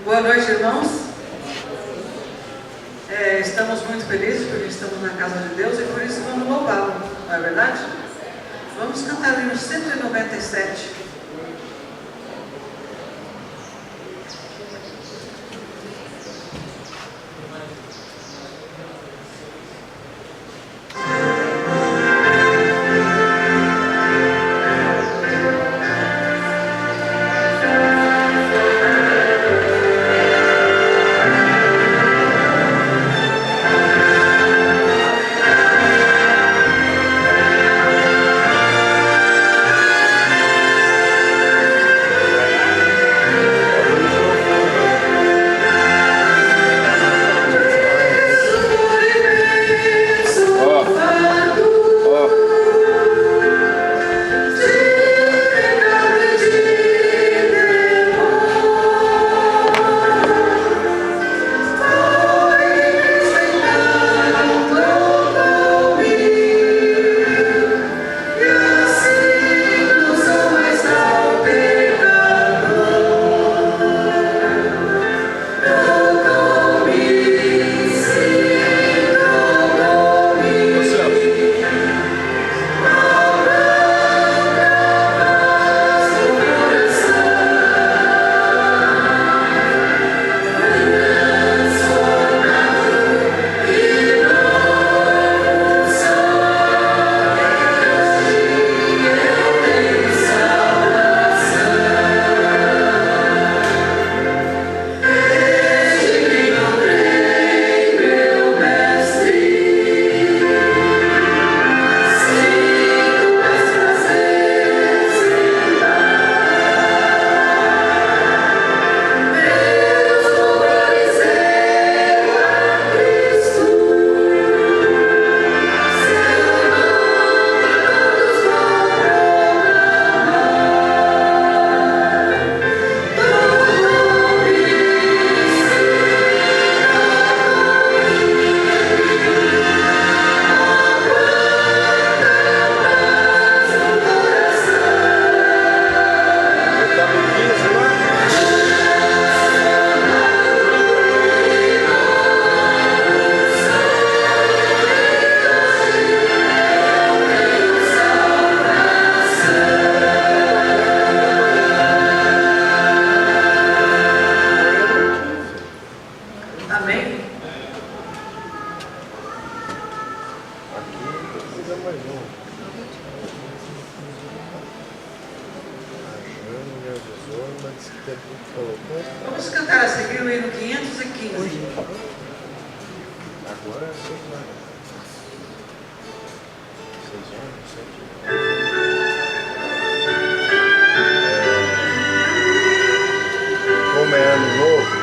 Boa noite, irmãos. Estamos muito felizes porque estamos na casa de Deus e por isso vamos louvá-lo, não é verdade? Vamos cantar o hino 197. Vamos cantar a seguir o hino 515. Agora é 6 horas. 6 horas, 7 horas. Como é ano novo,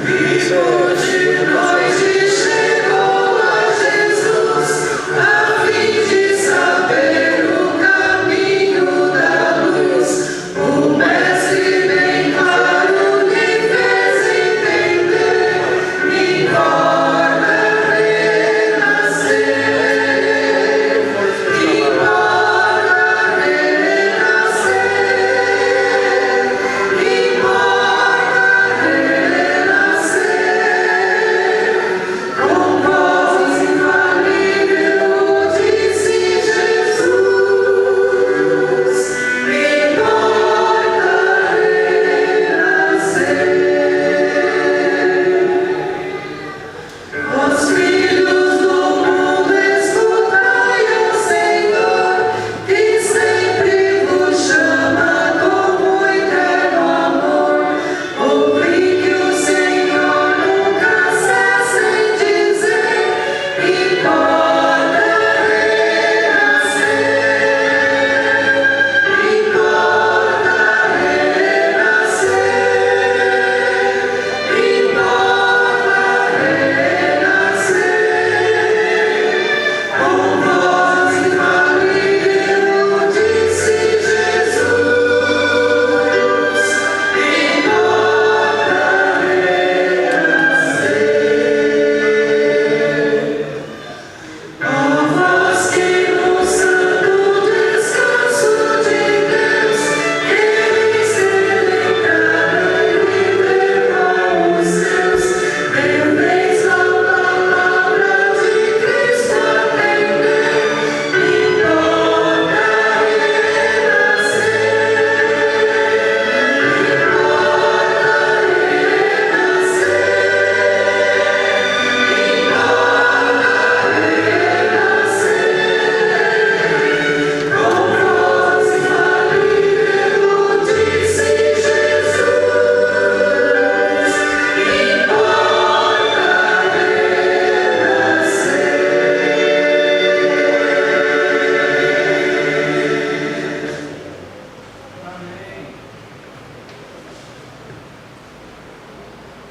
Vivo de nós e chegou a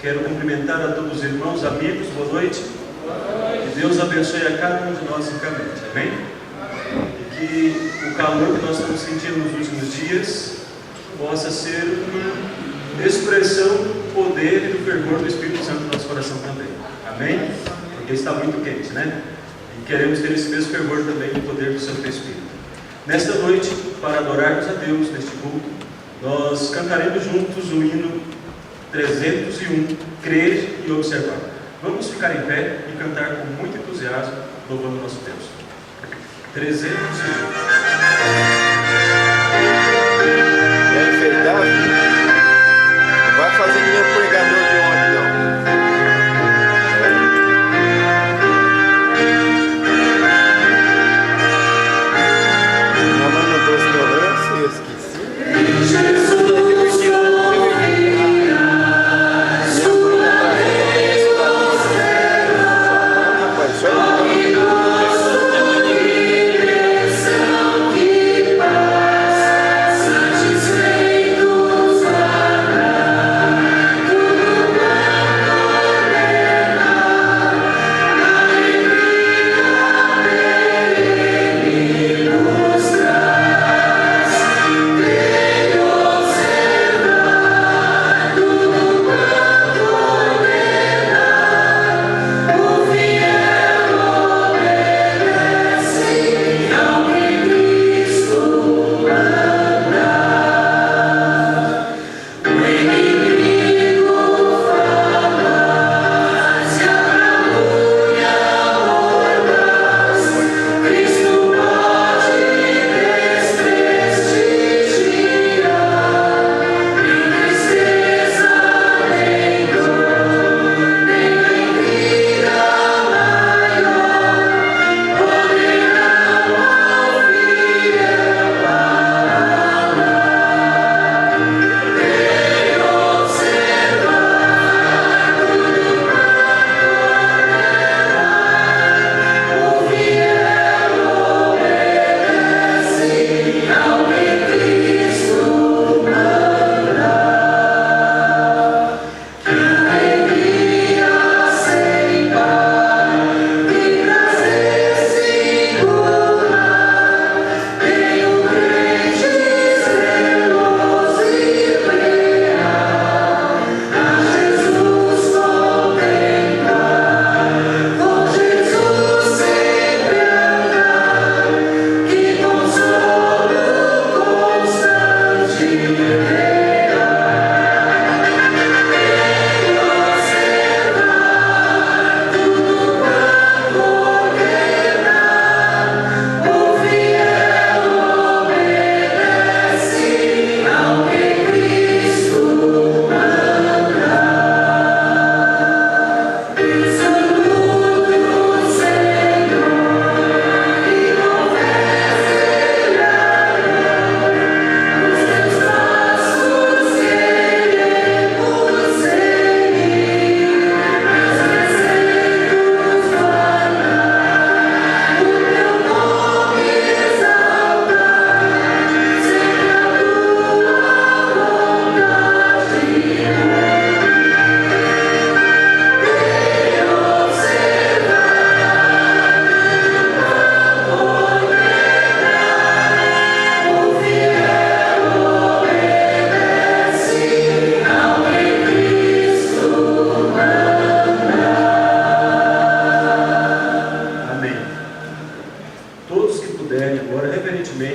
Quero cumprimentar a todos os irmãos, amigos, boa noite. Que Deus abençoe a cada um de nós ricamente, amém? E que o calor que nós estamos sentindo nos últimos dias possa ser uma expressão do poder e do fervor do Espírito Santo no nosso coração também, amém? Porque está muito quente, né? E queremos ter esse mesmo fervor também no poder do Santo Espírito. Nesta noite, para adorarmos a Deus neste culto, nós cantaremos juntos o hino 301, Crer e Observar. Vamos ficar em pé e cantar com muito entusiasmo, louvando nosso Deus. 301. Quer enfeitar, filho? Não vai fazer que nem o pregador de ontem, não. Minha mãe não trouxe meu lenço e eu esqueci.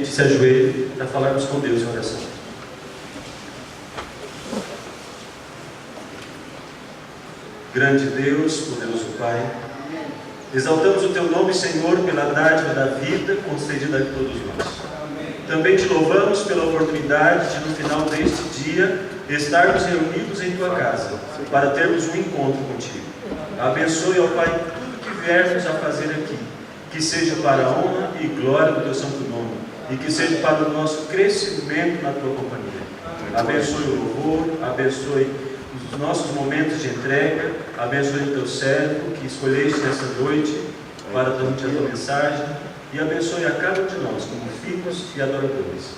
Se ajoelhe para falarmos com Deus em oração. Grande Deus, poderoso Pai, exaltamos o Teu nome, Senhor, pela dádiva da vida concedida a todos nós. Também Te louvamos pela oportunidade de, no final deste dia, estarmos reunidos em Tua casa, para termos um encontro contigo. Abençoe, ó Pai, tudo que viermos a fazer aqui, que seja para a honra e glória do Teu santo nome, e que seja para o nosso crescimento na Tua companhia. Abençoe o louvor, abençoe os nossos momentos de entrega, abençoe o Teu servo que escolheste nessa noite para transmitir a Tua mensagem, e abençoe a cada um de nós como filhos e adoradores.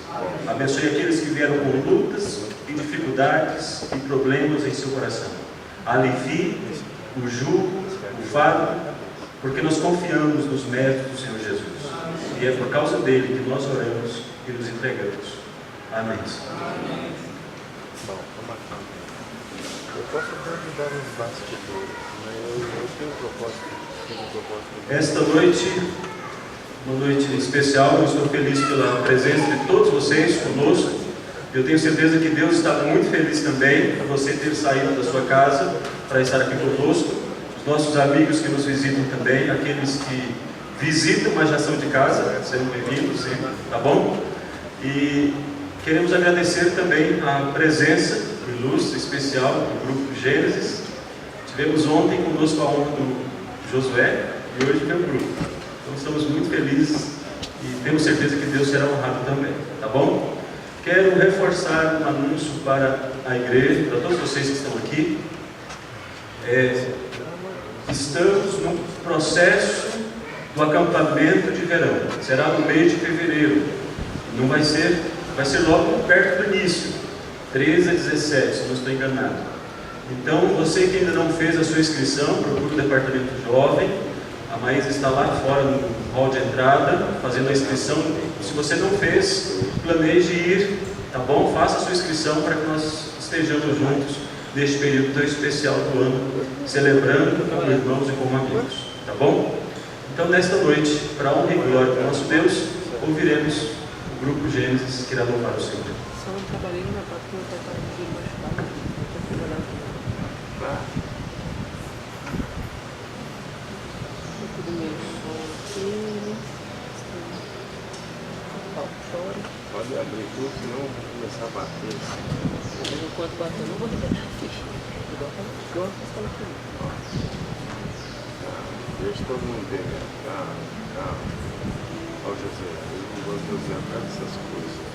Abençoe aqueles que vieram com lutas e dificuldades e problemas em seu coração. alivie o jugo, o fardo, porque nós confiamos nos méritos do Senhor Jesus. E é por causa dele que nós oramos e nos entregamos. Amém. Bom, vamos aqui. Eu posso ajudar nos bastidores, mas eu tenho um propósito. Esta noite, uma noite especial, eu estou feliz pela presença de todos vocês conosco. Eu tenho certeza que Deus está muito feliz também por você ter saído da sua casa para estar aqui conosco. Os nossos amigos que nos visitam também, aqueles que visitam, mas já são de casa, sejam bem-vindos sempre, tá bom? E queremos agradecer também a presença ilustre, especial do grupo Gênesis. Tivemos ontem conosco a honra do Josué e hoje meu grupo. Então estamos muito felizes e temos certeza que Deus será honrado também, tá bom? Quero reforçar um anúncio para a igreja, para todos vocês que estão aqui. Estamos no processo do acampamento de verão. Será no mês de fevereiro. Não vai ser logo perto do início, 13 a 17, se não estou enganado. Então, você que ainda não fez a sua inscrição, procure o departamento jovem. A Maísa está lá fora no hall de entrada, fazendo a inscrição. Se você não fez, planeje ir, tá bom? Faça a sua inscrição para que nós estejamos juntos neste período tão especial do ano, celebrando como irmãos e como amigos, tá bom? Então, nesta noite, para a honra e glória do nosso Deus, ouviremos o grupo Gênesis que irá louvar o Senhor. Só não trabalhei na parte que meu pai estava no dia machucado, eu trabalhava tudo meio aqui, fora. Pode abrir tudo, senão eu vou começar a bater. Enquanto bater, eu não vou deixar a ficha. Igual eu faço aqui. Deixa todo mundo ver, né? Calma. Ó, José, eu não gosto de usar nada dessas coisas.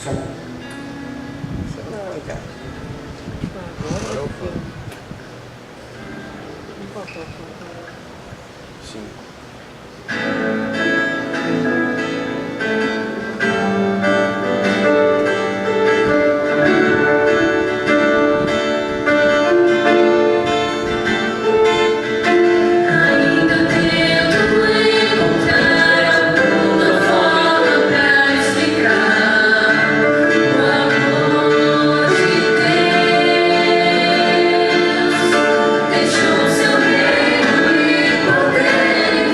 Som. Não, cara. Agora eu eu falo. Qual que é o som? 5. Deixou seu reino e poder.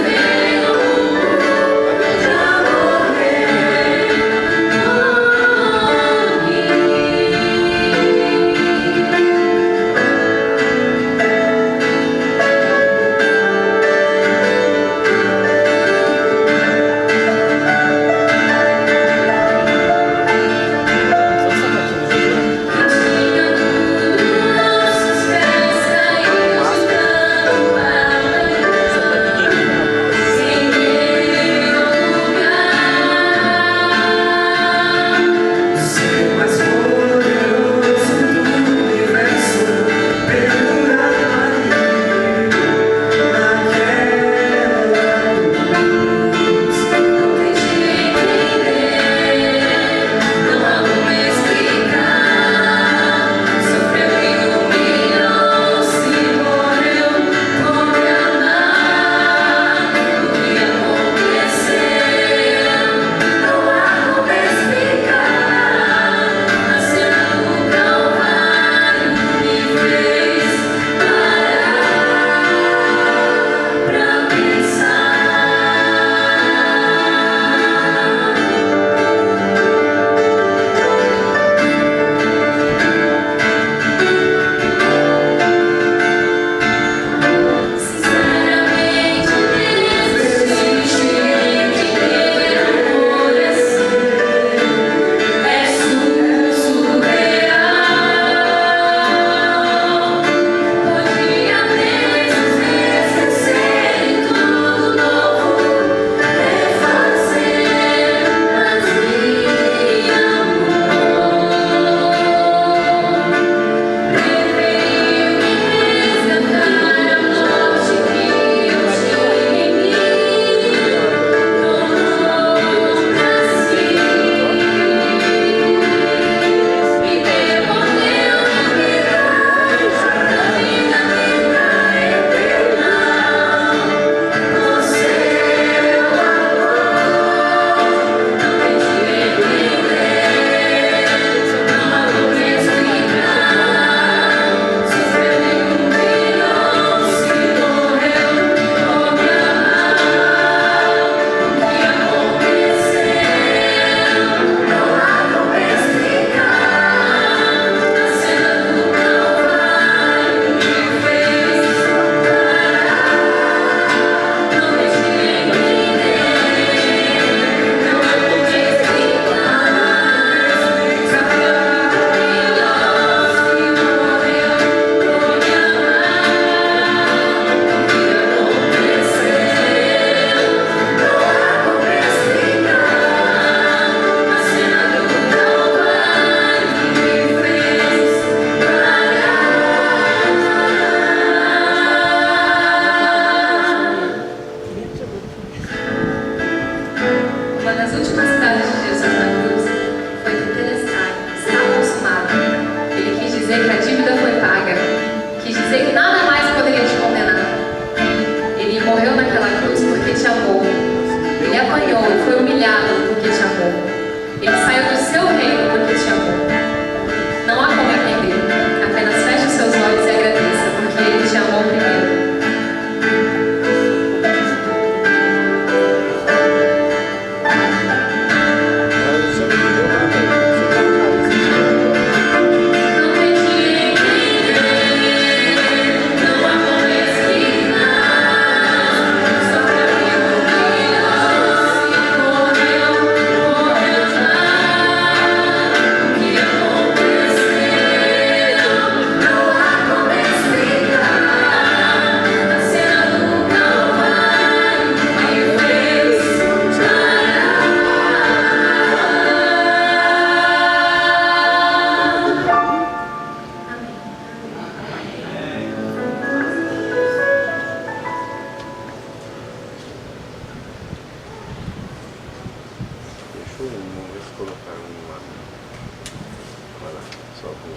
câmera, só vou.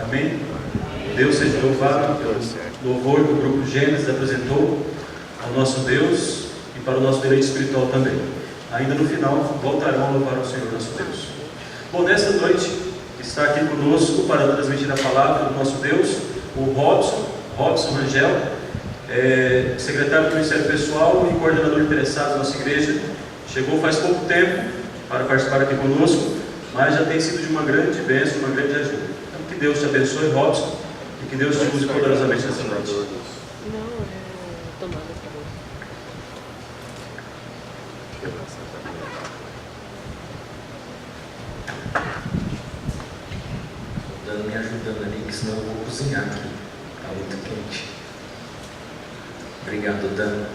Amém? Deus seja louvado pelo louvor que o grupo Gênesis apresentou ao nosso Deus e para o nosso deleite espiritual também. Ainda no final, voltarão a louvar o Senhor nosso Deus. Bom, nessa noite está aqui conosco para transmitir a palavra do nosso Deus o Robson Rangel, secretário do Ministério Pessoal e coordenador interessado da nossa igreja. Chegou faz pouco tempo para participar aqui conosco, mas já tem sido de uma grande bênção, uma grande ajuda. Então, que Deus te abençoe, Robson, e que Deus te use poderosamente nessa noite. Não, é tomada para Dando me ajudando ali, que senão eu vou cozinhar aqui. Está muito quente. Obrigado, Dan.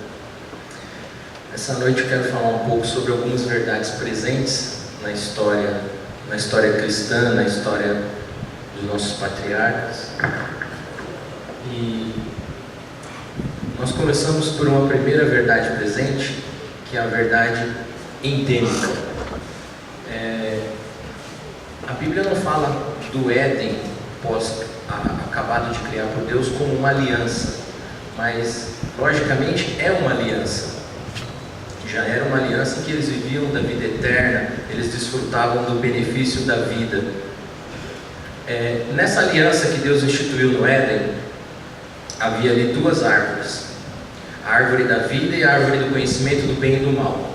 Essa noite eu quero falar um pouco sobre algumas verdades presentes na história cristã, na história dos nossos patriarcas. E nós começamos por uma primeira verdade presente, que é a verdade endêmica. A Bíblia não fala do Éden acabado de criar por Deus como uma aliança, mas logicamente é uma aliança. Já era uma aliança em que eles viviam da vida eterna, eles desfrutavam do benefício da vida. Nessa aliança que Deus instituiu no Éden, havia ali duas árvores, a árvore da vida e a árvore do conhecimento do bem e do mal.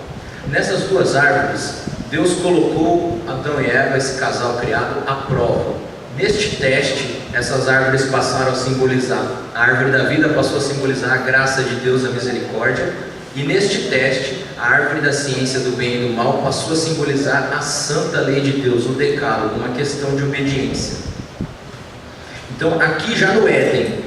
Nessas duas árvores, Deus colocou Adão e Eva, esse casal criado, à prova. Neste teste, essas árvores passaram a simbolizar, a árvore da vida passou a simbolizar a graça de Deus, a misericórdia, e neste teste, a árvore da ciência do bem e do mal passou a simbolizar a santa lei de Deus, o decálogo, uma questão de obediência. Então, aqui já no Éden,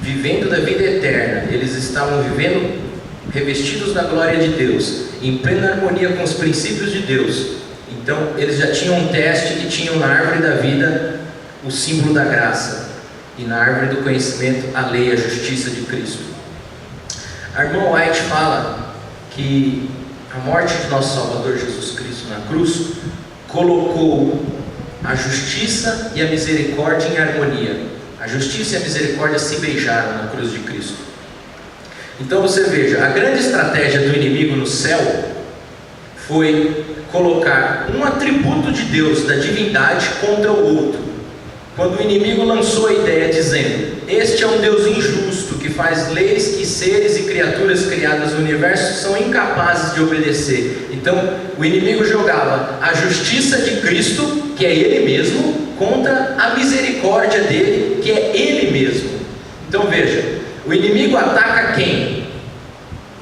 vivendo da vida eterna, eles estavam vivendo revestidos da glória de Deus, em plena harmonia com os princípios de Deus. Então, eles já tinham um teste que tinham na árvore da vida o símbolo da graça, e na árvore do conhecimento a lei, a justiça de Cristo. A irmã White fala que a morte de nosso Salvador Jesus Cristo na cruz colocou a justiça e a misericórdia em harmonia. A justiça e a misericórdia se beijaram na cruz de Cristo. Então você veja, a grande estratégia do inimigo no céu foi colocar um atributo de Deus, da divindade, contra o outro. Quando o inimigo lançou a ideia dizendo: este é um Deus injusto, que faz leis que seres e criaturas criadas no universo são incapazes de obedecer. Então o inimigo jogava a justiça de Cristo, que é Ele mesmo, contra a misericórdia dele, que é Ele mesmo. Então veja, o inimigo ataca quem?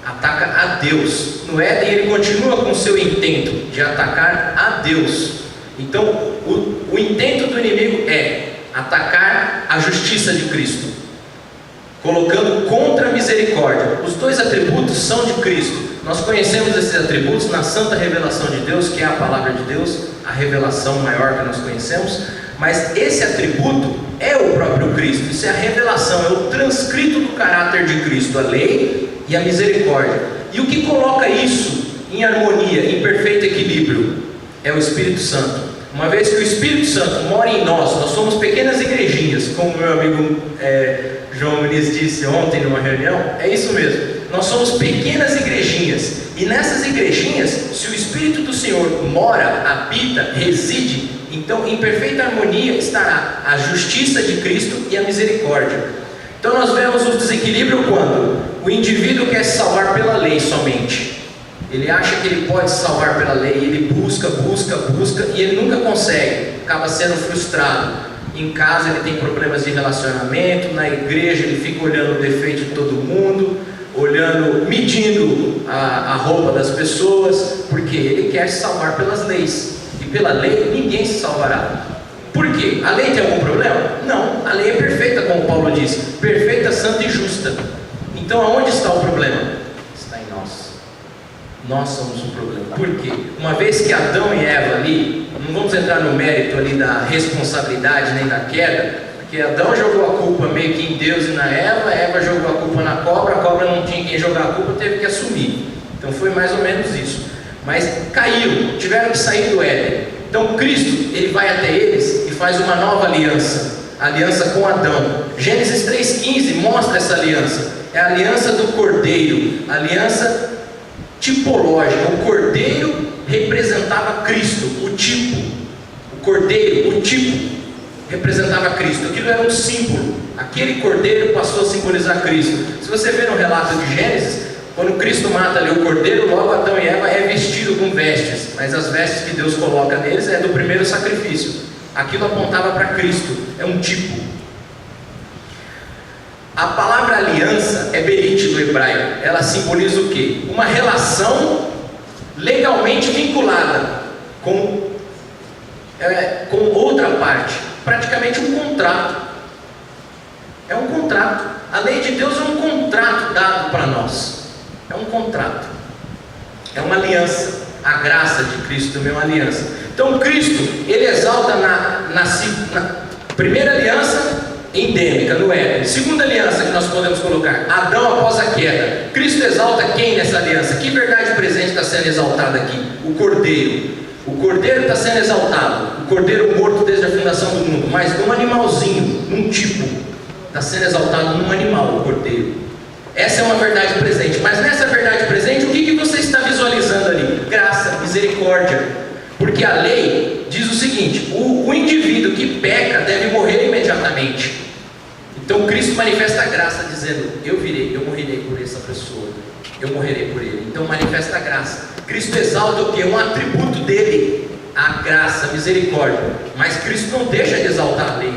Ataca a Deus. No Éden ele continua com seu intento de atacar a Deus. Então o intento do inimigo é atacar a justiça de Cristo, colocando contra a misericórdia. Os dois atributos são de Cristo. Nós conhecemos esses atributos na santa revelação de Deus, que é a palavra de Deus, a revelação maior que nós conhecemos. Mas esse atributo é o próprio Cristo. Isso é a revelação, é o transcrito do caráter de Cristo, a lei e a misericórdia. E o que coloca isso em harmonia, em perfeito equilíbrio, é o Espírito Santo. Uma vez que o Espírito Santo mora em nós, nós somos pequenas igrejinhas, como meu amigo João Muniz disse ontem numa reunião, é isso mesmo. Nós somos pequenas igrejinhas, e nessas igrejinhas, se o Espírito do Senhor mora, habita, reside, então em perfeita harmonia estará a justiça de Cristo e a misericórdia. Então nós vemos o desequilíbrio quando o indivíduo quer se salvar pela lei somente. Ele acha que ele pode se salvar pela lei, ele busca e ele nunca consegue, acaba sendo frustrado. Em casa ele tem problemas de relacionamento, na igreja ele fica olhando o defeito de todo mundo, medindo a roupa das pessoas, porque ele quer se salvar pelas leis, e pela lei ninguém se salvará. Por quê? A lei tem algum problema? Não, a lei é perfeita, como Paulo disse, perfeita, santa e justa. Então aonde está o problema? Está em nós. Nós somos o problema. Por quê? Uma vez que Adão e Eva ali, não vamos entrar no mérito ali da responsabilidade nem da queda, porque Adão jogou a culpa meio que em Deus e na Eva jogou a culpa na cobra, a cobra não tinha quem jogar a culpa, teve que assumir. Então foi mais ou menos isso. Mas caíram, tiveram que sair do Éden. Então Cristo, ele vai até eles e faz uma nova aliança, a aliança com Adão. Gênesis 3,15 mostra essa aliança. É a aliança do Cordeiro, a aliança tipológica. O Cordeiro representava Cristo, o tipo. O Cordeiro, o tipo, representava Cristo. Aquilo era um símbolo. Aquele Cordeiro passou a simbolizar Cristo. Se você ver no relato de Gênesis, quando Cristo mata ali o Cordeiro, logo Adão e Eva é vestido com vestes. Mas as vestes que Deus coloca neles é do primeiro sacrifício. Aquilo apontava para Cristo. É um tipo. A palavra aliança é berit no hebraico. Ela simboliza o quê? Uma relação legalmente vinculada com outra parte. Praticamente um contrato. É um contrato. A lei de Deus é um contrato dado para nós. É um contrato. É uma aliança. A graça de Cristo também é uma aliança. Então Cristo, ele exalta na primeira aliança endêmica, no Éden. Segunda aliança que nós podemos colocar, Adão após a queda. Cristo exalta quem nessa aliança? Que verdade presente está sendo exaltada aqui? O Cordeiro. O Cordeiro está sendo exaltado. O Cordeiro morto desde a fundação do mundo. Mas num animalzinho, num tipo. Está sendo exaltado num animal, o Cordeiro. Essa é uma verdade presente. Mas nessa verdade presente, o que você está visualizando ali? Graça, misericórdia. Porque a lei diz o seguinte: o indivíduo que peca deve morrer imediatamente. Então Cristo manifesta a graça dizendo: eu morrerei por essa pessoa, eu morrerei por ele. Então manifesta a graça. Cristo exalta o que? Um atributo dele, a graça, a misericórdia. Mas Cristo não deixa de exaltar a lei,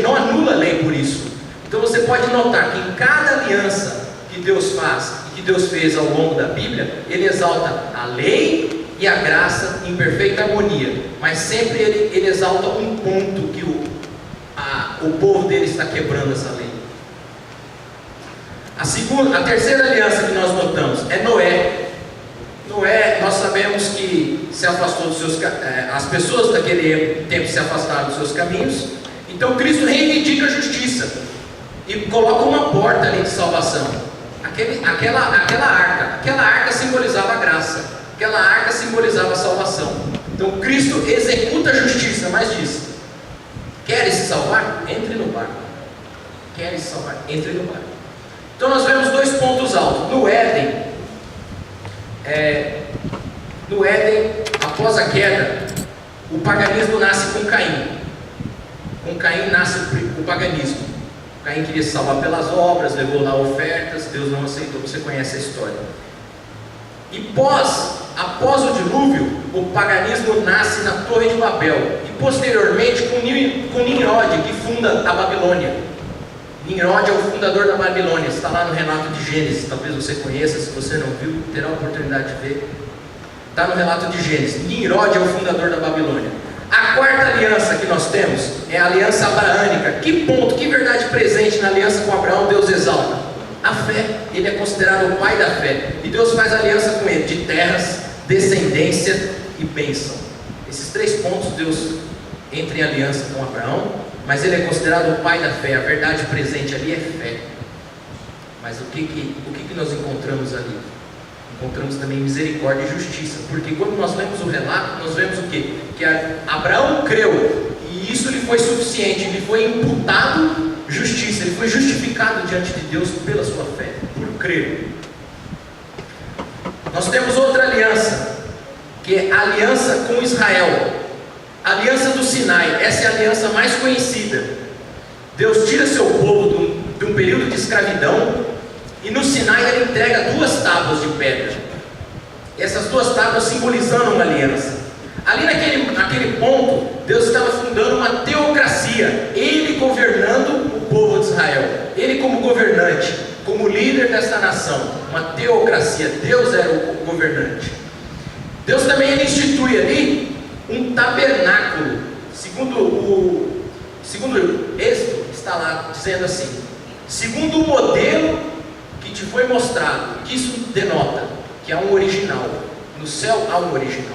não anula a lei por isso. Então você pode notar que em cada aliança que Deus faz e que Deus fez ao longo da Bíblia, ele exalta a lei e a graça em perfeita harmonia, mas sempre ele exalta um ponto que o povo dele está quebrando essa lei. A terceira aliança que nós notamos é Noé. Noé, nós sabemos que se afastou dos seus as pessoas daquele tempo se afastaram dos seus caminhos. Então Cristo reivindica a justiça e coloca uma porta ali de salvação. Aquela arca simbolizava a graça. Aquela arca simbolizava a salvação. Então Cristo executa a justiça, mas diz: queres se salvar? Entre no barco. Queres se salvar? Entre no barco. Então nós vemos dois pontos altos. No Éden, após a queda, o paganismo nasce com Caim. Com Caim nasce o paganismo. Caim queria se salvar pelas obras, levou lá ofertas, Deus não aceitou. Você conhece a história. E após o dilúvio, o paganismo nasce na Torre de Babel. E posteriormente com Nimrod, que funda a Babilônia. Nimrod é o fundador da Babilônia. Está lá no relato de Gênesis. Talvez você conheça, se você não viu, terá a oportunidade de ver. Está no relato de Gênesis. Nimrod é o fundador da Babilônia. A quarta aliança que nós temos é a aliança abraânica. Que ponto, que verdade presente na aliança com Abraão Deus exalta? A fé. Ele é considerado o pai da fé. E Deus faz aliança com ele de terras, descendência e bênção. Esses três pontos Deus entra em aliança com Abraão, mas ele é considerado o pai da fé. A verdade presente ali é fé. Mas o que nós encontramos ali? Encontramos também misericórdia e justiça. Porque quando nós lemos o relato, nós vemos o quê? Que Abraão creu, e isso lhe foi suficiente. Lhe foi imputado justiça. Ele foi justificado diante de Deus pela sua fé, por crer. Nós temos outra aliança, que é a aliança com Israel. A aliança do Sinai. Essa é a aliança mais conhecida. Deus tira seu povo de um período de escravidão, e no Sinai ele entrega 2 tábuas de pedra. Essas 2 tábuas simbolizando uma aliança. Ali naquele ponto, Deus estava fundando uma teocracia. Ele governando o povo de Israel. Ele como governante, como líder desta nação. Uma teocracia. Deus era o governante. Deus também ele institui ali um tabernáculo. Segundo Êxodo, está lá dizendo assim: segundo o modelo que te foi mostrado. Que isso denota que há um original. No céu há um original.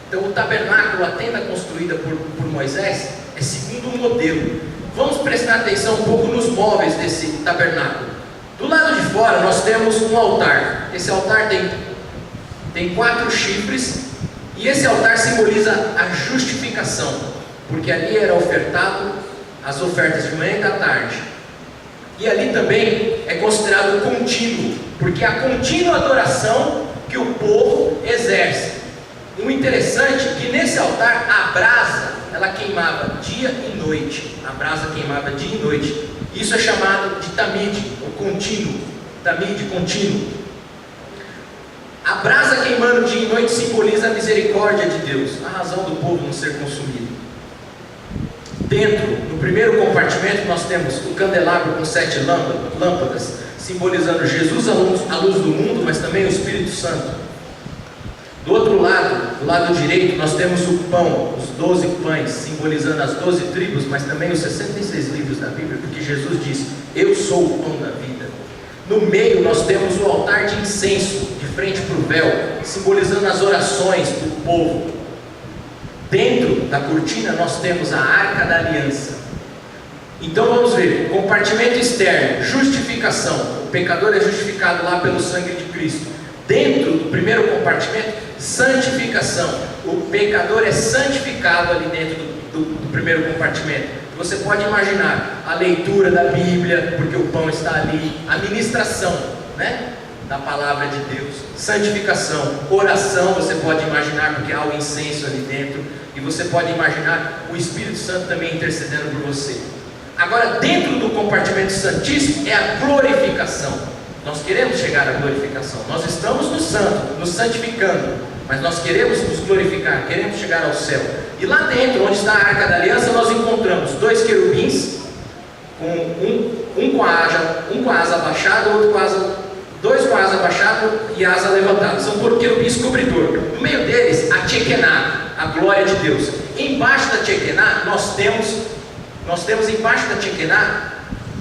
Então o tabernáculo, a tenda construída por Moisés, é segundo um modelo. Vamos prestar atenção um pouco nos móveis desse tabernáculo. Do lado de fora nós temos um altar. Esse altar tem 4 chifres E esse altar simboliza a justificação, porque ali era ofertado as ofertas de manhã e da tarde. E ali também é considerado contínuo, porque é a contínua adoração que o povo exerce. E o interessante é que nesse altar a brasa, ela queimava dia e noite. A brasa queimava dia e noite. Isso é chamado de tamid, o contínuo. Tamid, contínuo. A brasa queimando dia e noite simboliza a misericórdia de Deus, a razão do povo não ser consumido. Dentro, no primeiro compartimento, nós temos o candelabro com 7 lâmpadas, simbolizando Jesus, a luz do mundo, mas também o Espírito Santo. Do outro lado, do lado direito, nós temos o pão, os 12 pães, simbolizando as 12 tribos, mas também os 66 livros da Bíblia, porque Jesus disse: eu sou o pão da vida. No meio nós temos o altar de incenso, de frente para o véu, simbolizando as orações do povo. Dentro da cortina nós temos a Arca da Aliança. Então vamos ver, compartimento externo, justificação. O pecador é justificado lá pelo sangue de Cristo. Dentro do primeiro compartimento, santificação. O pecador é santificado ali dentro do primeiro compartimento. Você pode imaginar a leitura da Bíblia, porque o pão está ali, a ministração, né, da palavra de Deus, santificação, oração, você pode imaginar, porque há o incenso ali dentro, e você pode imaginar o Espírito Santo também intercedendo por você. Agora, dentro do compartimento santíssimo é a glorificação. Nós queremos chegar à glorificação, nós estamos no santo, nos santificando, mas nós queremos nos glorificar, queremos chegar ao céu. E lá dentro, onde está a Arca da Aliança, nós encontramos 2 querubins, um com a asa abaixada, outro com a asa, 2 com a asa abaixada e a asa levantada. São por querubins cobridor. No meio deles, a Tchequená, a glória de Deus. Embaixo da Tchequená, nós temos embaixo da Tchequená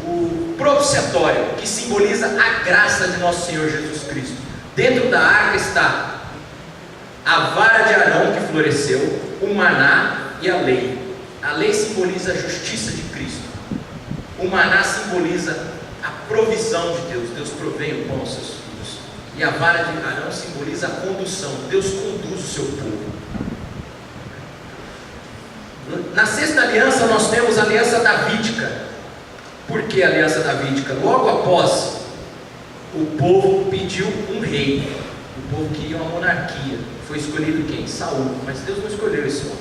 o propiciatório, que simboliza a graça de nosso Senhor Jesus Cristo. Dentro da arca está a vara de Arão que floresceu, o maná e a lei. A lei simboliza a justiça de Cristo. O maná simboliza a provisão de Deus. Deus provém o pão aos seus filhos. E a vara de Arão simboliza a condução. Deus conduz o seu povo. Na sexta aliança nós temos a aliança davídica. Por que a aliança davídica? Logo após, o povo pediu um rei. O povo queria uma monarquia. Foi escolhido quem? Saul. Mas Deus não escolheu esse homem.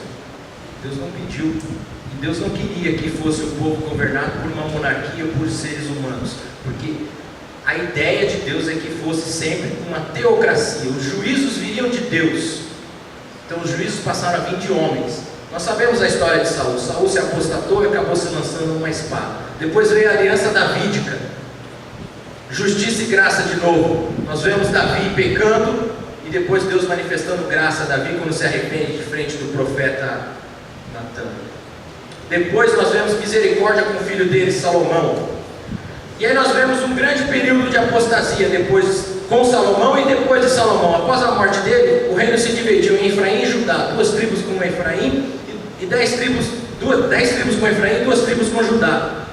Deus não pediu. E Deus não queria que fosse o povo governado por uma monarquia, por seres humanos. Porque a ideia de Deus é que fosse sempre uma teocracia. Os juízos viriam de Deus. Então os juízos passaram a vir de homens. Nós sabemos a história de Saul. Saul se apostatou e acabou se lançando numa espada. Depois veio a aliança davídica. Justiça e graça de novo. Nós vemos Davi pecando e depois Deus manifestando graça a Davi quando se arrepende de frente do profeta Natan. Depois nós vemos misericórdia com o filho dele, Salomão. E aí nós vemos um grande período de apostasia depois com Salomão e depois de Salomão. Após a morte dele, o reino se dividiu em Efraim e Judá, 2 tribos com Efraim e 10 tribos com Efraim e 2 tribos com Judá.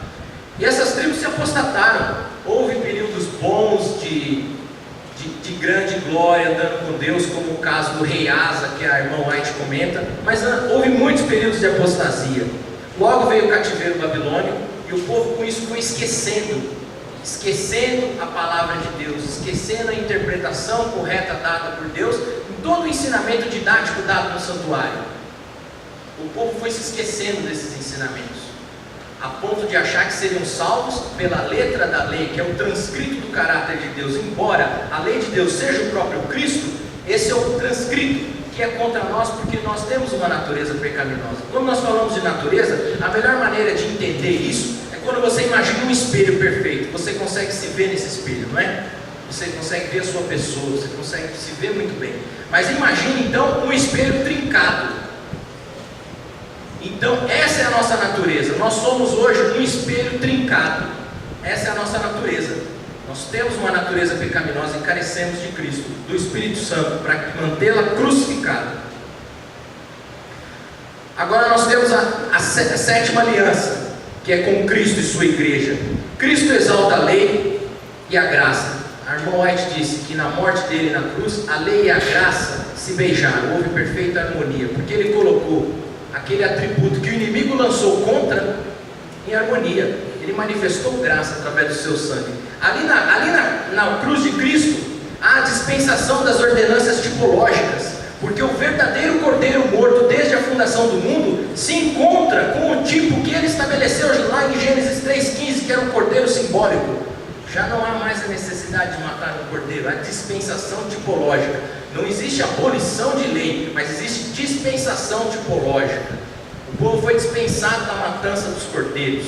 E essas tribos se apostataram. Houve períodos bons de grande glória andando com Deus, como o caso do rei Asa, que a irmã White comenta, mas houve muitos períodos de apostasia. Logo veio o cativeiro babilônico e o povo com isso foi esquecendo a palavra de Deus, esquecendo a interpretação correta dada por Deus em todo o ensinamento didático dado no santuário. O povo foi se esquecendo desses ensinamentos, a ponto de achar que seriam salvos pela letra da lei, que é o transcrito do caráter de Deus. Embora a lei de Deus seja o próprio Cristo, esse é o transcrito que é contra nós, porque nós temos uma natureza pecaminosa. Quando nós falamos de natureza, a melhor maneira de entender isso é quando você imagina um espelho perfeito. Você consegue se ver nesse espelho, não é? Você consegue ver a sua pessoa, você consegue se ver muito bem. Mas imagine então um espelho trincado. Então essa é a nossa natureza. Nós somos hoje um espelho trincado. Essa é a nossa natureza. Nós temos uma natureza pecaminosa e carecemos de Cristo, do Espírito Santo, para mantê-la crucificada. Agora nós temos a sétima aliança, que é com Cristo e sua igreja. Cristo exalta a lei e a graça. A irmã White disse que na morte dele na cruz, a lei e a graça se beijaram, houve perfeita harmonia, porque ele colocou aquele atributo que o inimigo lançou contra em harmonia. Ele manifestou graça através do seu sangue. Ali na cruz de Cristo há a dispensação das ordenanças tipológicas, porque o verdadeiro Cordeiro morto desde a fundação do mundo se encontra com o tipo que ele estabeleceu lá em Gênesis 3,15, que era um cordeiro simbólico. Já não há mais a necessidade de matar um cordeiro, há dispensação tipológica. Não existe abolição de lei, mas existe dispensação tipológica. O povo foi dispensado da matança dos cordeiros.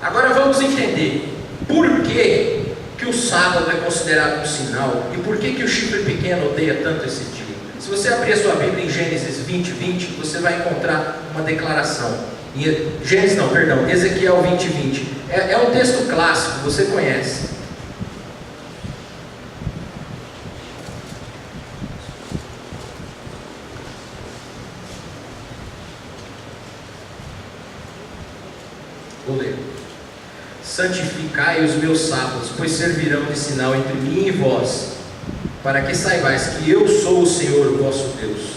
Agora vamos entender por que o sábado é considerado um sinal e por que o chifre pequeno odeia tanto esse dia. Se você abrir a sua Bíblia em Gênesis 20:20, você vai encontrar uma declaração. Ezequiel 20:20. É um texto clássico, você conhece. Vou ler. Santificai os meus sábados, pois servirão de sinal entre mim e vós, para que saibais que eu sou o Senhor, o vosso Deus.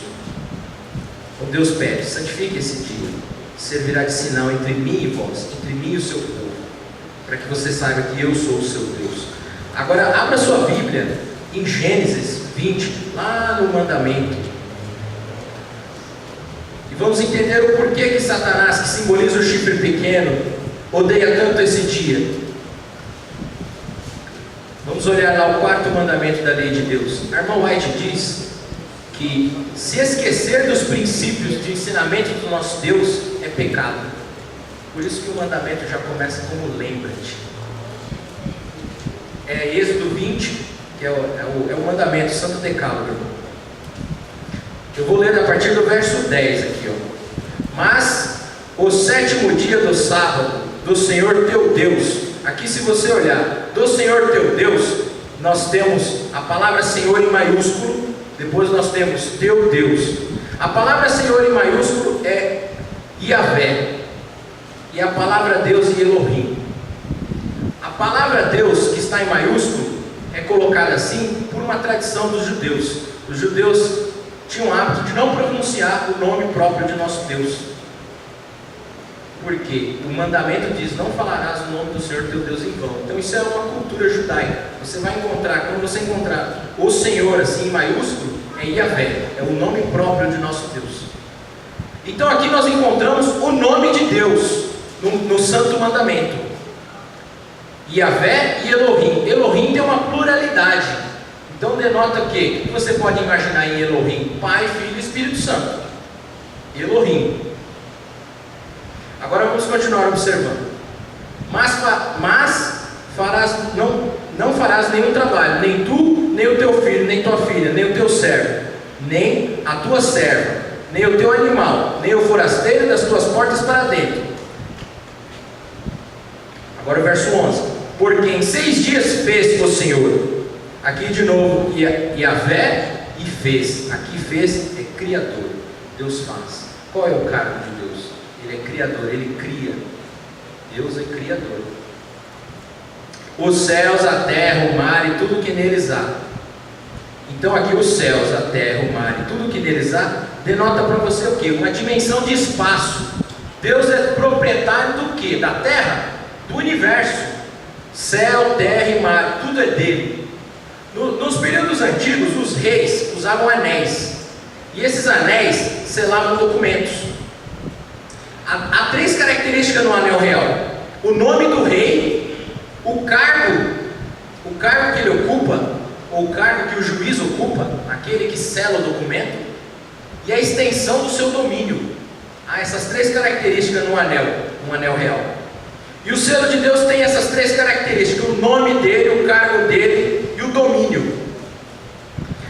Então Deus pede, santifique esse dia, servirá de sinal entre mim e vós, entre mim e o seu povo, para que você saiba que eu sou o seu Deus. Agora abra sua Bíblia em Gênesis 20, lá no mandamento, e vamos entender o porquê que Satanás, que simboliza o chifre pequeno, odeia tanto esse dia. Vamos olhar lá o 4º mandamento da lei de Deus. A irmã White diz que se esquecer dos princípios de ensinamento do nosso Deus é pecado. Por isso que o mandamento já começa como lembra-te. É Êxodo 20, que é o mandamento, o Santo Decálogo. Eu vou ler a partir do verso 10 aqui, ó. Mas o 7º dia do sábado do Senhor teu Deus, aqui se você olhar, do Senhor teu Deus, nós temos a palavra Senhor em maiúsculo, depois nós temos teu Deus. A palavra Senhor em maiúsculo é Yahvé, e a palavra Deus em Elohim. A palavra Deus que está em maiúsculo é colocada assim por uma tradição dos judeus. Os judeus tinham o hábito de não pronunciar o nome próprio de nosso Deus. Porque o mandamento diz, não falarás o nome do Senhor teu Deus em vão. Então isso é uma cultura judaica. Você vai encontrar, quando você encontrar o Senhor assim em maiúsculo, é Yahvé, é o nome próprio de nosso Deus. Então aqui nós encontramos o nome de Deus no santo mandamento. Yahvé e Elohim. Elohim tem uma pluralidade. Então denota o quê? O que você pode imaginar em Elohim? Pai, Filho e Espírito Santo. Elohim. Agora vamos continuar observando. Mas não farás nenhum trabalho, nem tu, nem o teu filho, nem tua filha, nem o teu servo, nem a tua serva, nem o teu animal, nem o forasteiro das tuas portas para dentro. Agora o verso 11. Porque em 6 dias fez o Senhor. Aqui de novo, Yahvé e fez. Aqui fez é criador. Deus faz. Qual é o cargo de Deus? Ele é criador, ele cria. Deus é criador. Os céus, a terra, o mar e tudo que neles há. Então aqui os céus, a terra, o mar e tudo que neles há denota para você o quê? Uma dimensão de espaço. Deus é proprietário do quê? Da terra? Do universo. Céu, terra e mar, tudo é dele. Nos períodos antigos, os reis usavam anéis. E esses anéis selavam documentos. Há 3 características no anel real: o nome do rei, o cargo que ele ocupa, ou o cargo que o juiz ocupa, aquele que sela o documento, e a extensão do seu domínio. Há essas 3 características no anel real. E o selo de Deus tem essas 3 características: o nome dele, o cargo dele e o domínio.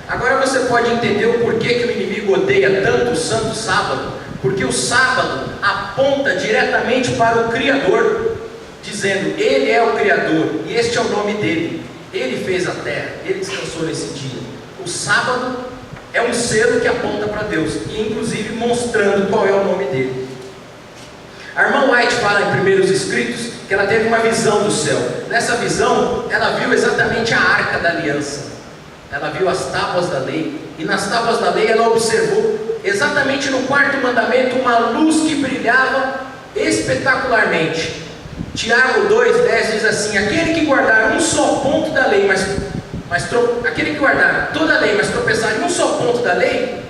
Agora você pode entender o porquê que o inimigo odeia tanto o santo sábado. Porque o sábado aponta diretamente para o Criador, dizendo, Ele é o Criador, e este é o nome dele. Ele fez a terra, Ele descansou nesse dia. O sábado é um selo que aponta para Deus, e inclusive mostrando qual é o nome dele. A irmã White fala em Primeiros Escritos que ela teve uma visão do céu. Nessa visão, ela viu exatamente a arca da aliança. Ela viu as tábuas da lei. E nas tábuas da lei ela observou exatamente no quarto mandamento uma luz que brilhava espetacularmente. Tiago 2,10 diz assim: aquele que guardar um só ponto da lei, aquele que guardar toda a lei, mas tropeçar em um só ponto da lei,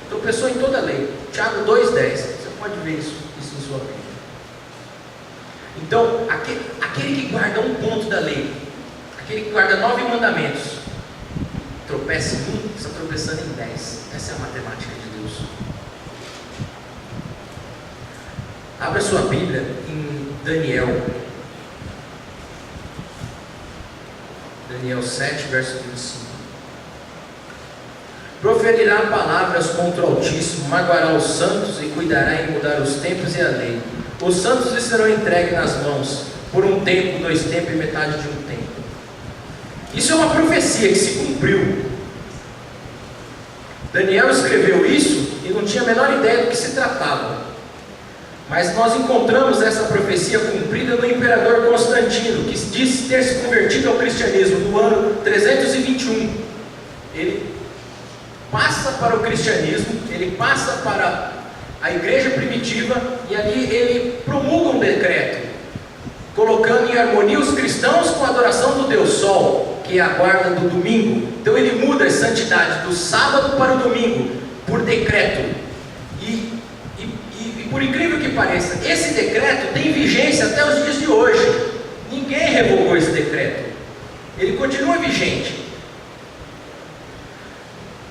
tropeçou em toda a lei. Tiago 2,10. Você pode ver isso em sua Bíblia. Então, aquele que guarda um ponto da lei, aquele que guarda 9 mandamentos, tropeça em um, está tropeçando em 10. Essa é a matemática de Deus. Abra sua Bíblia em Daniel. Daniel 7, verso 25. Proferirá palavras contra o Altíssimo, magoará os santos e cuidará em mudar os tempos e a lei. Os santos lhes serão entregues nas mãos, por um tempo, 2 tempos e metade de um tempo. Isso é uma profecia que se cumpriu. Daniel escreveu isso e não tinha a menor ideia do que se tratava. Mas nós encontramos essa profecia cumprida no imperador Constantino, que disse ter se convertido ao cristianismo no ano 321. Ele passa para o cristianismo, ele passa para a igreja primitiva, e ali ele promulga um decreto, colocando em harmonia os cristãos com a adoração do Deus Sol, que é a guarda do domingo. Então ele muda a santidade do sábado para o domingo, por decreto. E por incrível que pareça, esse decreto tem vigência até os dias de hoje. Ninguém revogou esse decreto. Ele continua vigente.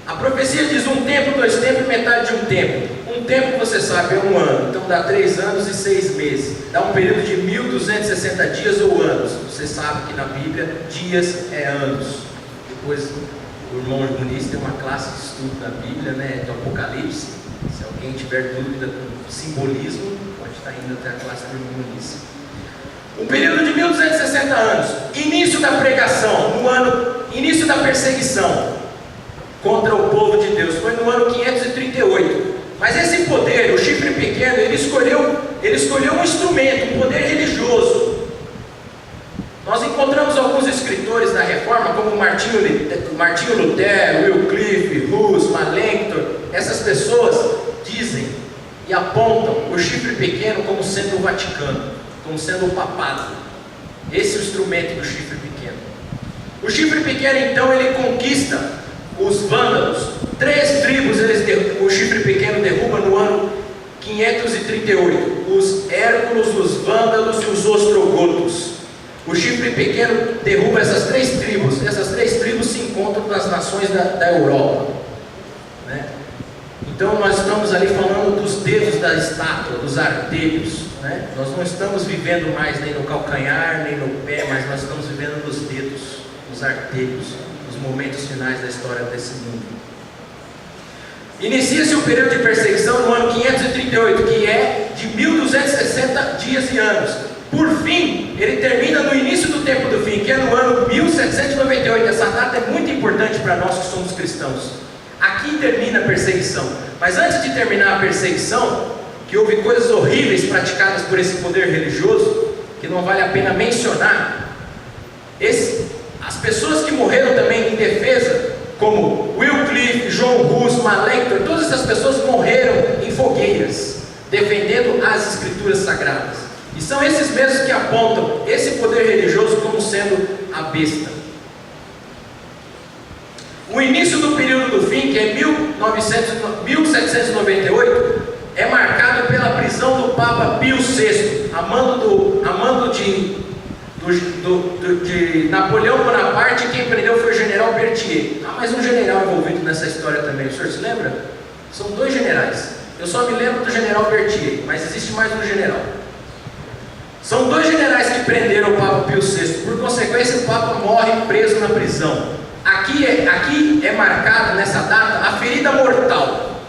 A profecia diz 1 tempo, 2 tempos e metade de um tempo. Um tempo, você sabe, é 1 ano. Então dá 3 anos e 6 meses. Dá um período de 1260 dias ou anos. Você sabe que na Bíblia, dias é anos. Depois o irmão Muniz tem uma classe de estudo da Bíblia, né, do Apocalipse. Se alguém tiver dúvida com simbolismo, pode estar indo até a classe do irmão Muniz. Um período de 1260 anos. Início da pregação, início da perseguição contra o povo de Deus, foi no ano 538. Mas esse poder, o chifre pequeno, ele escolheu um instrumento, um poder religioso. Nós encontramos alguns escritores da Reforma, como Martinho Lutero, Wycliffe, Hus, Melanchthon. Essas pessoas dizem e apontam o chifre pequeno como sendo o Vaticano, como sendo o papado. Esse é o instrumento do chifre pequeno. O chifre pequeno, então, ele conquista os vândalos. 3 tribos o chifre pequeno derruba no ano 538. Os Hérculos, os vândalos e os ostrogotos. O chifre pequeno derruba essas 3 tribos. Essas 3 tribos se encontram nas nações da Europa, né? Então nós estamos ali falando dos dedos da estátua, dos artelhos, né? Nós não estamos vivendo mais nem no calcanhar, nem no pé, mas nós estamos vivendo nos dedos, nos artelhos, nos momentos finais da história desse mundo. Inicia-se o período de perseguição no ano 538, que é de 1260 dias e anos. Por fim, ele termina no início do tempo do fim, que é no ano 1798. Essa data é muito importante para nós que somos cristãos. Aqui termina a perseguição. Mas antes de terminar a perseguição, que houve coisas horríveis praticadas por esse poder religioso, que não vale a pena mencionar, as pessoas que morreram também em defesa, como Wycliffe, John Hus, Melanchthon, todas essas pessoas morreram em fogueiras, defendendo as escrituras sagradas. E são esses mesmos que apontam esse poder religioso como sendo a besta. O início do período do fim, que é 1798, é marcado pela prisão do Papa Pio VI, a mando de Napoleão Bonaparte. Quem prendeu foi o general Berthier. Há mais um general envolvido nessa história também, o senhor se lembra? São 2 generais. Eu só me lembro do general Berthier, mas existe mais um general. São 2 generais que prenderam o Papa Pio VI. Por consequência, o Papa morre preso na prisão. Aqui é marcado nessa data a ferida mortal.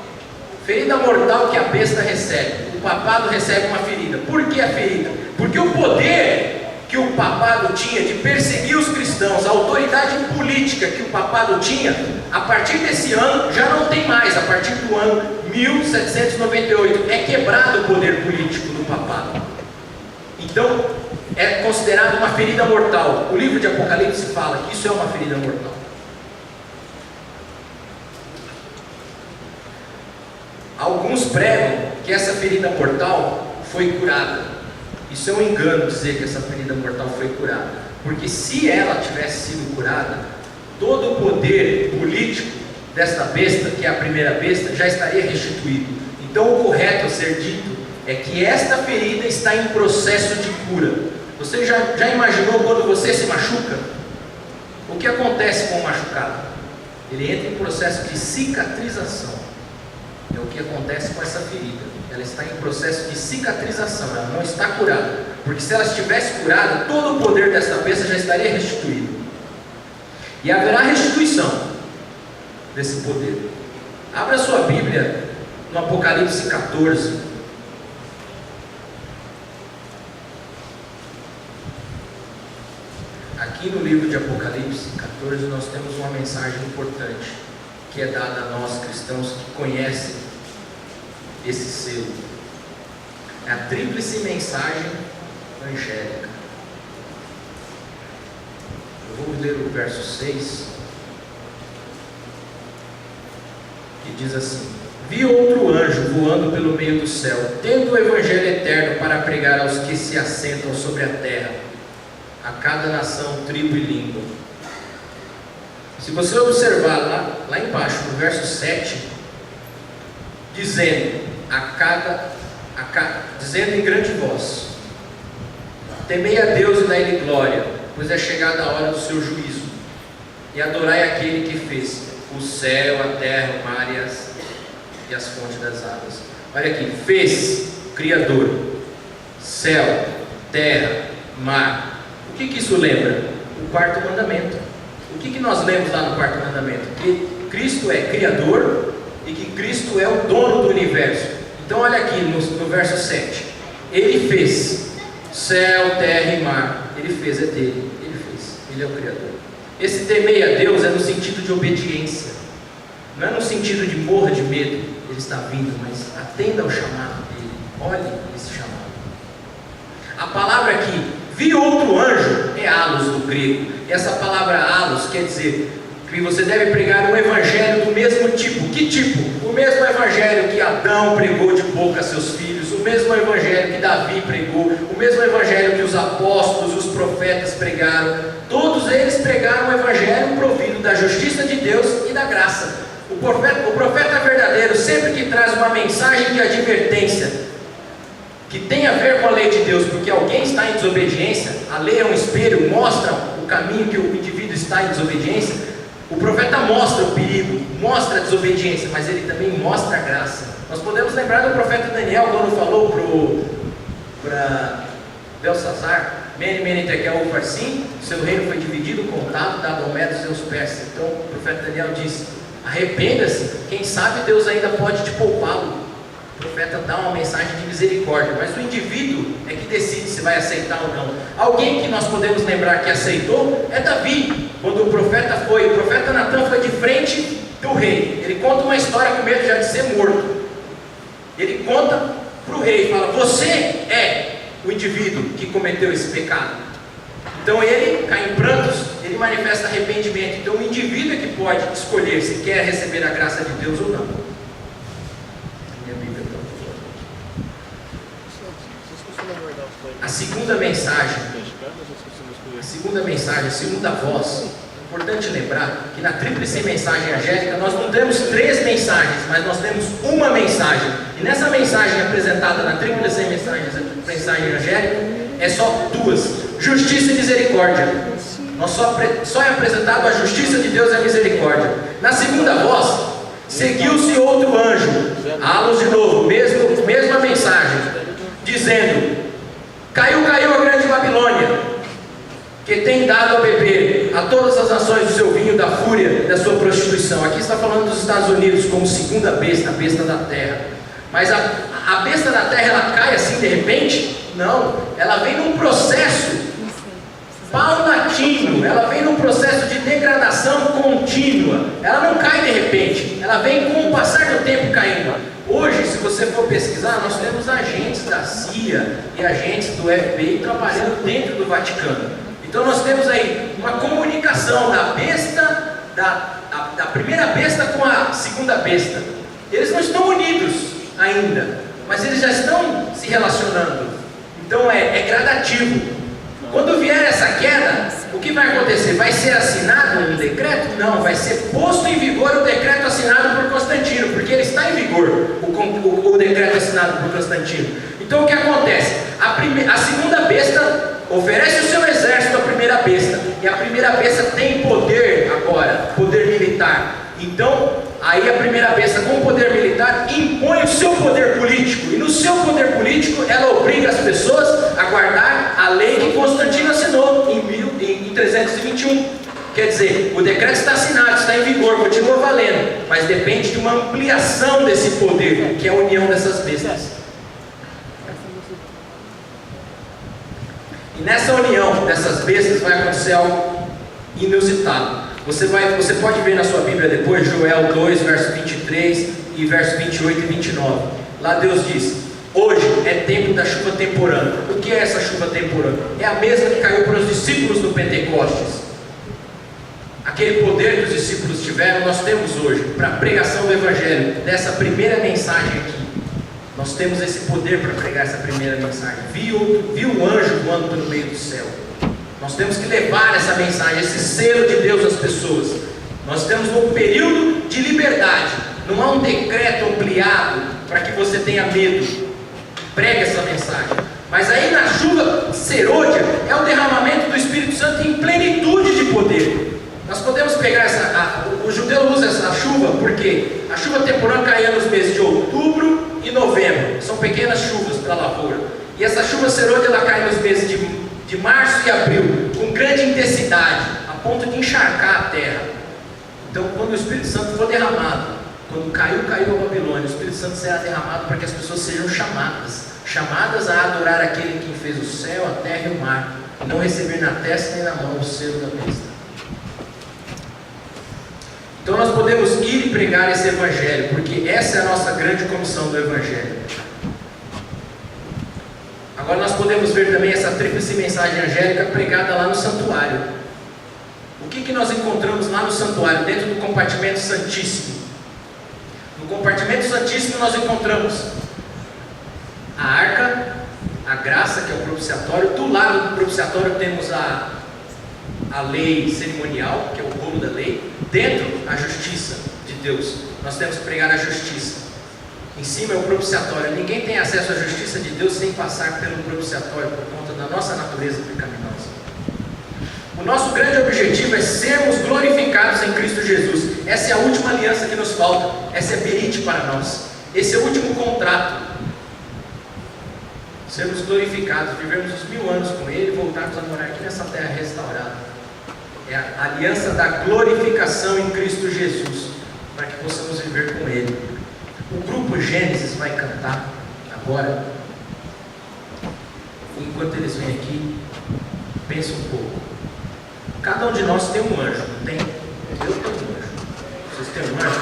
Ferida mortal que a besta recebe. O papado recebe uma ferida. Por que a ferida? Porque o poder que o papado tinha de perseguir os cristãos, a autoridade política que o papado tinha, a partir desse ano já não tem mais. A partir do ano 1798 é quebrado o poder político do papado. Então, é considerado uma ferida mortal. O livro de Apocalipse fala que isso é uma ferida mortal. Alguns pregam que essa ferida mortal foi curada. Isso é um engano dizer que essa ferida mortal foi curada, porque se ela tivesse sido curada, todo o poder político desta besta, que é a primeira besta, já estaria restituído. Então o correto a ser dito é que esta ferida está em processo de cura. Você já imaginou quando você se machuca? O que acontece com o machucado? Ele entra em processo de cicatrização. É o que acontece com essa ferida. Ela está em processo de cicatrização, ela não está curada. Porque se ela estivesse curada, todo o poder desta besta já estaria restituído. E haverá restituição desse poder. Abra sua Bíblia no Apocalipse 14. Aqui no livro de Apocalipse 14 nós temos uma mensagem importante que é dada a nós cristãos que conhecem esse selo. É a tríplice mensagem angélica. Eu vou ler o verso 6, que diz assim: vi outro anjo voando pelo meio do céu, tendo o evangelho eterno para pregar aos que se assentam sobre a terra, a cada nação, tribo e língua. Se você observar lá embaixo, no verso 7, dizendo dizendo em grande voz: temei a Deus e dai-lhe glória, pois é chegada a hora do seu juízo, e adorai aquele que fez o céu, a terra, o mar e as fontes das águas. Olha aqui, fez, Criador, céu, terra, mar. O que isso lembra? O quarto mandamento. O que nós lemos lá no quarto mandamento? Que Cristo é Criador e que Cristo é o dono do universo. Então olha aqui no verso 7. Ele fez céu, terra e mar. Ele fez, é dele. Ele fez, ele é o Criador. Esse temer a Deus é no sentido de obediência. Não é no sentido de morra de medo. Ele está vindo, mas atenda ao chamado dele. Olhe esse chamado. A palavra aqui, vi outro anjo, é halos do grego. E essa palavra halos quer dizer que você deve pregar um evangelho do mesmo tipo. Que tipo? O mesmo evangelho que Adão pregou de boca a seus filhos, o mesmo evangelho que Davi pregou, o mesmo evangelho que os apóstolos, os profetas pregaram. Todos eles pregaram o evangelho provido da justiça de Deus e da graça. O profeta verdadeiro, sempre que traz uma mensagem de advertência que tem a ver com a lei de Deus, porque alguém está em desobediência, a lei é um espelho, mostra o caminho que o indivíduo está em desobediência. O profeta mostra o perigo, mostra a desobediência, mas ele também mostra a graça. Nós podemos lembrar do profeta Daniel, quando falou para Belsazar: Mene, Mene, Tekel, Uparsim, seu reino foi dividido, contado, dado ao Medos e aos persas. Então o profeta Daniel disse: arrependa-se, quem sabe Deus ainda pode te poupá-lo. O profeta dá uma mensagem de misericórdia, mas o indivíduo é que decide se vai aceitar ou não. Alguém que nós podemos lembrar que aceitou é Davi. Quando o profeta Natan foi de frente do rei. Ele conta uma história com medo já de ser morto. Ele conta para o rei, fala: você é o indivíduo que cometeu esse pecado. Então ele cai em prantos, ele manifesta arrependimento. Então o indivíduo é que pode escolher se quer receber a graça de Deus ou não. A segunda mensagem, a segunda voz. Importante lembrar que na tríplice mensagem angélica nós não temos 3 mensagens, mas nós temos uma mensagem. E nessa mensagem apresentada na tríplice mensagem angélica é só 2: justiça e misericórdia. Só é apresentado a justiça de Deus e a misericórdia. Na segunda voz, seguiu-se outro anjo, halos de novo, mesma mensagem, dizendo: caiu a grande Babilônia, que tem dado a beber a todas as nações do seu vinho, da fúria da sua prostituição. Aqui está falando dos Estados Unidos como segunda besta, a besta da terra. Mas a besta da terra, ela cai assim de repente? Não, ela vem num processo paulatino, ela vem num processo de degradação contínua. Ela não cai de repente, ela vem com o passar do tempo caindo. Hoje, se você for pesquisar, nós temos agentes da CIA e agentes do FBI trabalhando dentro do Vaticano. Então nós temos aí uma comunicação da besta, da primeira besta com a segunda besta. Eles não estão unidos ainda, mas eles já estão se relacionando. Então é gradativo. Quando vier essa queda, o que vai acontecer? Vai ser assinado um decreto? Não, vai ser posto em vigor o decreto assinado por Constantino, porque ele está em vigor, o decreto assinado por Constantino. Então o que acontece? A segunda besta oferece o seu exército à primeira besta, e a primeira besta tem poder agora, poder militar. Então, aí a primeira besta com poder militar impõe o seu poder político, e no seu poder político ela obriga as pessoas a guardar a lei que Constantino assinou em 321. Quer dizer, o decreto está assinado, está em vigor, continua valendo, mas depende de uma ampliação desse poder, que é a união dessas bestas. E nessa união dessas bestas vai acontecer algo inusitado. Você pode ver na sua Bíblia depois, Joel 2, verso 23 e verso 28 e 29. Lá Deus diz: hoje é tempo da chuva temporânea. O que é essa chuva temporânea? É a mesma que caiu para os discípulos no Pentecostes. Aquele poder que os discípulos tiveram, nós temos hoje, para a pregação do Evangelho, dessa primeira mensagem aqui. Nós temos esse poder para pregar essa primeira mensagem. Viu um anjo voando pelo meio do céu. Nós temos que levar essa mensagem, esse selo de Deus às pessoas. Nós estamos num período de liberdade. Não há um decreto ampliado para que você tenha medo. Pregue essa mensagem. Mas aí na chuva serôdia é o derramamento do Espírito Santo em plenitude de poder. Nós podemos pegar o judeu usa essa chuva porque a chuva temporânea caía nos meses de outubro e novembro. São pequenas chuvas para a lavoura. E essa chuva serôdia ela cai nos meses de março e abril, com grande intensidade, a ponto de encharcar a terra. Então, quando o Espírito Santo for derramado, quando caiu a Babilônia, o Espírito Santo será derramado para que as pessoas sejam chamadas a adorar aquele que fez o céu, a terra e o mar, e não receber na testa nem na mão o selo da besta. Então nós podemos ir e pregar esse Evangelho, porque essa é a nossa grande comissão do Evangelho. Agora nós podemos ver também essa tríplice mensagem angélica pregada lá no santuário. O que nós encontramos lá no santuário, dentro do compartimento santíssimo? No compartimento santíssimo nós encontramos a arca, a graça, que é o propiciatório. Do lado do propiciatório temos a lei cerimonial, que é o rolo da lei. Dentro, a justiça de Deus. Nós temos que pregar a justiça. Em cima é o propiciatório. Ninguém tem acesso à justiça de Deus sem passar pelo propiciatório, por conta da nossa natureza pecaminosa. O nosso grande objetivo é sermos glorificados em Cristo Jesus. Essa é a última aliança que nos falta. Essa é berite para nós. Esse é o último contrato. Sermos glorificados, vivermos os 1000 anos com Ele e voltarmos a morar aqui nessa terra restaurada. É a aliança da glorificação em Cristo Jesus, para que possamos viver com Ele. O grupo Gênesis vai cantar agora. Enquanto eles vêm aqui, pensa um pouco. Cada um de nós tem um anjo, não tem? Eu tenho um anjo. Vocês têm um anjo?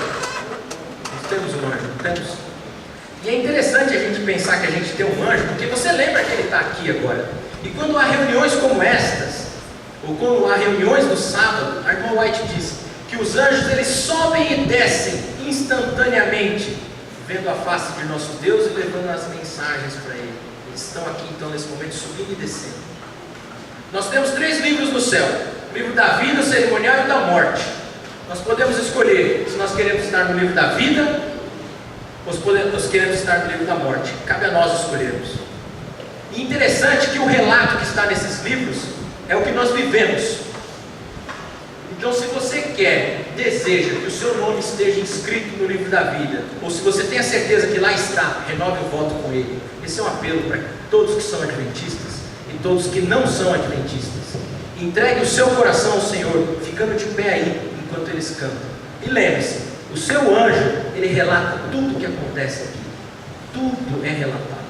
Nós temos um anjo, não temos? E é interessante a gente pensar que a gente tem um anjo, porque você lembra que ele está aqui agora. E quando há reuniões como estas, ou quando há reuniões no sábado, a irmã White diz que os anjos eles sobem e descem instantaneamente, vendo a face de nosso Deus e levando as mensagens para Ele. Eles estão aqui então nesse momento subindo e descendo. Nós temos 3 livros no céu: o livro da vida, o cerimonial e o da morte. Nós podemos escolher se nós queremos estar no livro da vida ou se nós queremos estar no livro da morte. Cabe a nós escolhermos. E interessante que o relato que está nesses livros é o que nós vivemos. Então, se você deseja que o seu nome esteja inscrito no livro da vida, ou se você tem a certeza que lá está, renove o voto com ele. Esse é um apelo para todos que são adventistas e todos que não são adventistas. Entregue o seu coração ao Senhor, ficando de pé aí enquanto eles cantam. E lembre-se, o seu anjo, ele relata tudo o que acontece aqui. Tudo é relatado.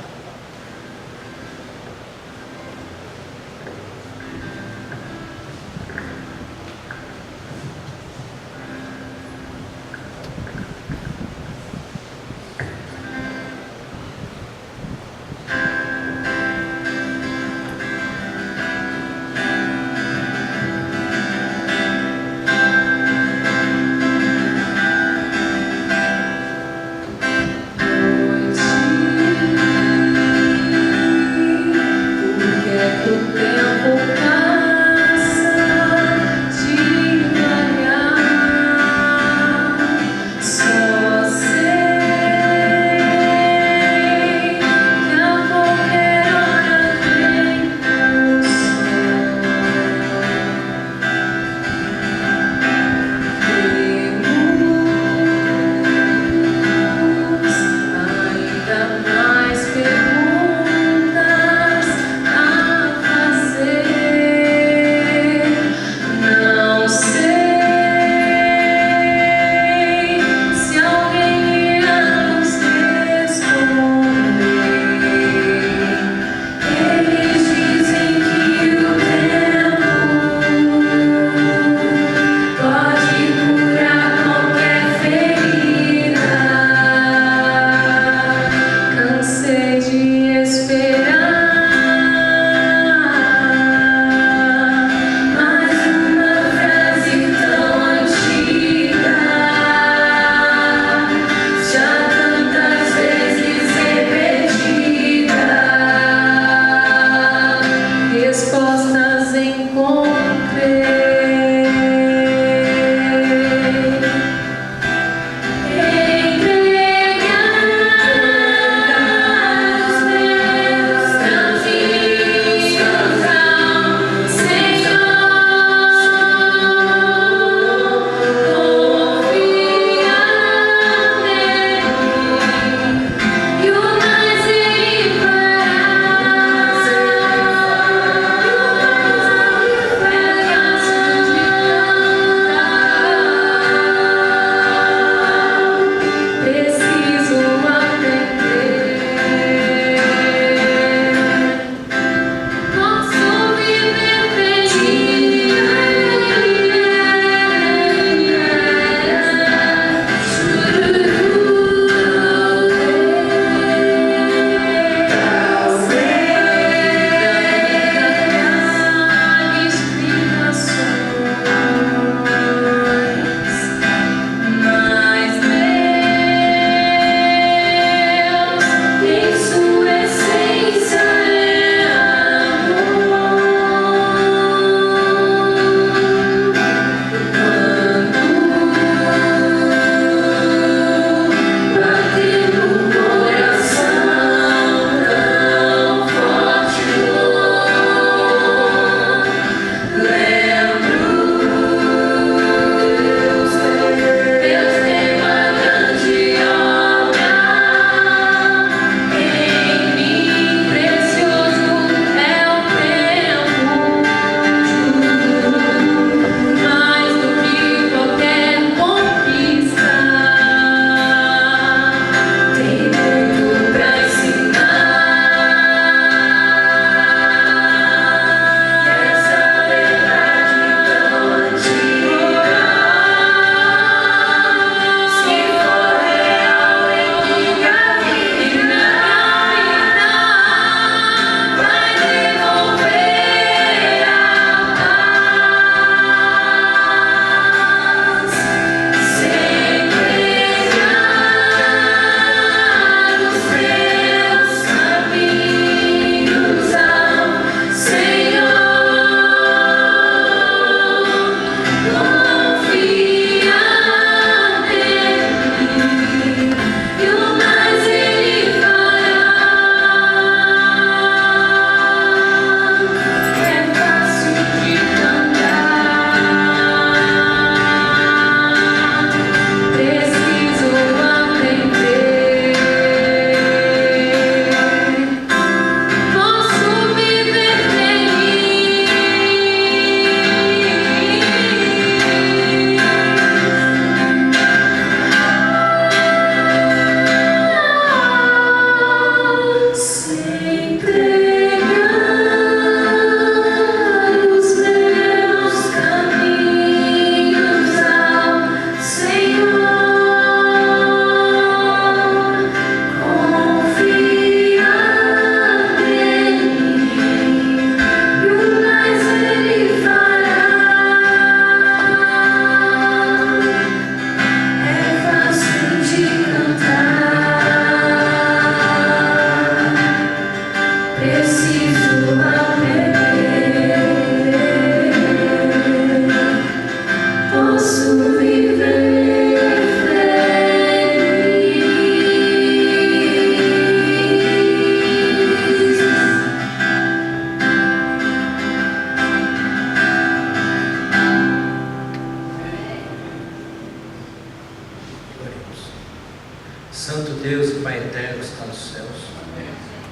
Deus e Pai eterno que está nos céus.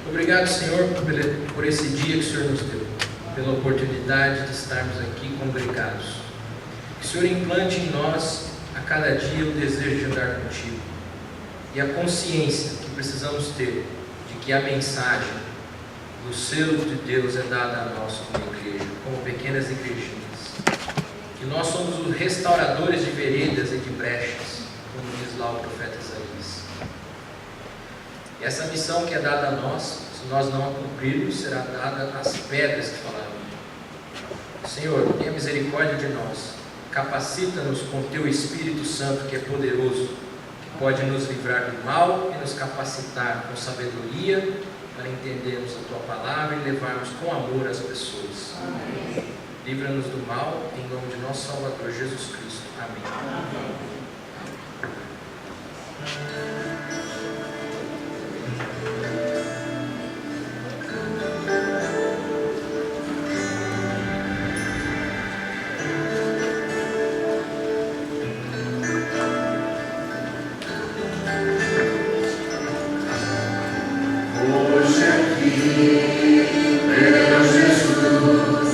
Obrigado, Senhor, por esse dia que o Senhor nos deu, pela oportunidade de estarmos aqui congregados. Que o Senhor implante em nós a cada dia o desejo de andar contigo e a consciência que precisamos ter de que a mensagem do selo de Deus é dada a nós como igreja, como pequenas igrejinhas. Que nós somos os restauradores de veredas e de brechas, como diz lá o profeta Isaías. E essa missão que é dada a nós, se nós não a cumprirmos, será dada às pedras que falaram. Senhor, tenha misericórdia de nós. Capacita-nos com Teu Espírito Santo, que é poderoso, que pode nos livrar do mal e nos capacitar com sabedoria para entendermos a Tua palavra e levarmos com amor as pessoas. Amém. Livra-nos do mal, em nome de nosso Salvador Jesus Cristo. Amém. Amém. Hoje aqui, meu Jesus,